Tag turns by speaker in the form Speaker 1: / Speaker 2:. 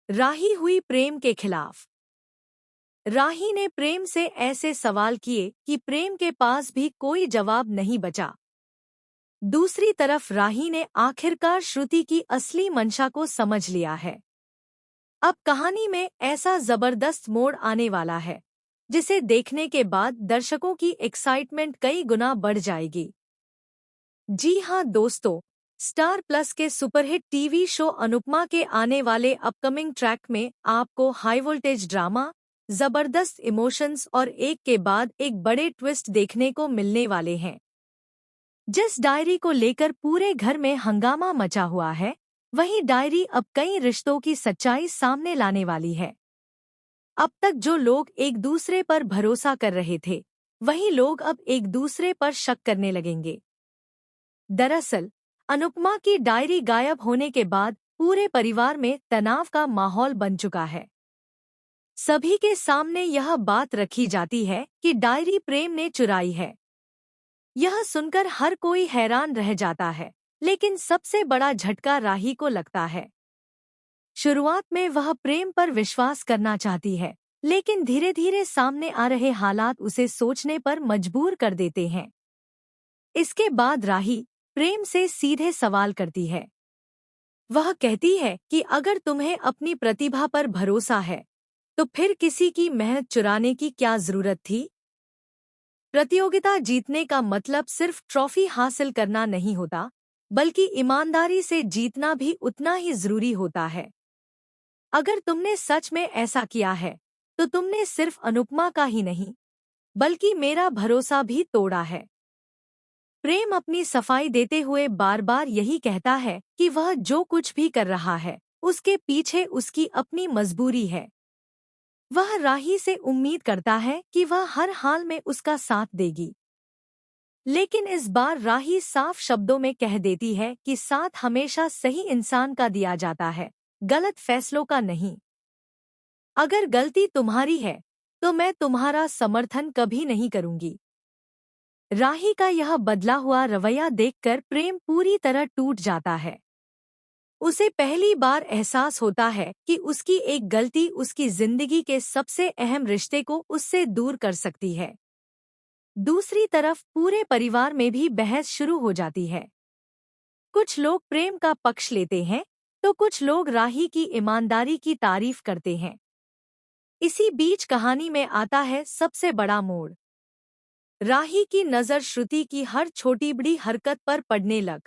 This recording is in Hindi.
Speaker 1: राही हुई प्रेम के खिलाफ। राही ने प्रेम से ऐसे सवाल किए कि प्रेम के पास भी कोई जवाब नहीं बचा। दूसरी तरफ राही ने आखिरकार श्रुति की असली मंशा को समझ लिया है। अब कहानी में ऐसा जबरदस्त मोड़ आने वाला है जिसे देखने के बाद दर्शकों की एक्साइटमेंट कई गुना बढ़ जाएगी। जी हां दोस्तों, स्टार प्लस के सुपरहिट टीवी शो अनुपमा के आने वाले अपकमिंग ट्रैक में आपको हाई वोल्टेज ड्रामा, जबरदस्त इमोशंस और एक के बाद एक बड़े ट्विस्ट देखने को मिलने वाले हैं। जिस डायरी को लेकर पूरे घर में हंगामा मचा हुआ है, वही डायरी अब कई रिश्तों की सच्चाई सामने लाने वाली है। अब तक जो लोग एक दूसरे पर भरोसा कर रहे थे, वही लोग अब एक दूसरे पर शक करने लगेंगे। दरअसल, अनुपमा की डायरी गायब होने के बाद पूरे परिवार में तनाव का माहौल बन चुका है। सभी के सामने यह बात रखी जाती है कि डायरी प्रेम ने चुराई है। यह सुनकर हर कोई हैरान रह जाता है, लेकिन सबसे बड़ा झटका राही को लगता है। शुरुआत में वह प्रेम पर विश्वास करना चाहती है, लेकिन धीरे धीरे सामने आ रहे हालात उसे सोचने पर मजबूर कर देते हैं। इसके बाद राही प्रेम से सीधे सवाल करती है। वह कहती है कि अगर तुम्हें अपनी प्रतिभा पर भरोसा है, तो फिर किसी की मेहनत चुराने की क्या जरूरत थी? प्रतियोगिता जीतने का मतलब सिर्फ ट्रॉफी हासिल करना नहीं होता, बल्कि ईमानदारी से जीतना भी उतना ही जरूरी होता है। अगर तुमने सच में ऐसा किया है, तो तुमने सिर्फ अनुपमा का ही नहीं, बल्कि मेरा भरोसा भी तोड़ा है। प्रेम अपनी सफाई देते हुए बार बार यही कहता है कि वह जो कुछ भी कर रहा है, उसके पीछे उसकी अपनी मजबूरी है। वह राही से उम्मीद करता है कि वह हर हाल में उसका साथ देगी। लेकिन इस बार राही साफ शब्दों में कह देती है कि साथ हमेशा सही इंसान का दिया जाता है, गलत फैसलों का नहीं। अगर गलती तुम्हारी है, तो मैं तुम्हारा समर्थन कभी नहीं करूंगी। राही का यह बदला हुआ रवैया देखकर प्रेम पूरी तरह टूट जाता है। उसे पहली बार एहसास होता है कि उसकी एक गलती उसकी जिंदगी के सबसे अहम रिश्ते को उससे दूर कर सकती है। दूसरी तरफ पूरे परिवार में भी बहस शुरू हो जाती है। कुछ लोग प्रेम का पक्ष लेते हैं, तो कुछ लोग राही की ईमानदारी की तारीफ करते हैं। इसी बीच कहानी में आता है सबसे बड़ा मोड़। राही की नज़र श्रुति की हर छोटी बड़ी हरकत पर पड़ने लग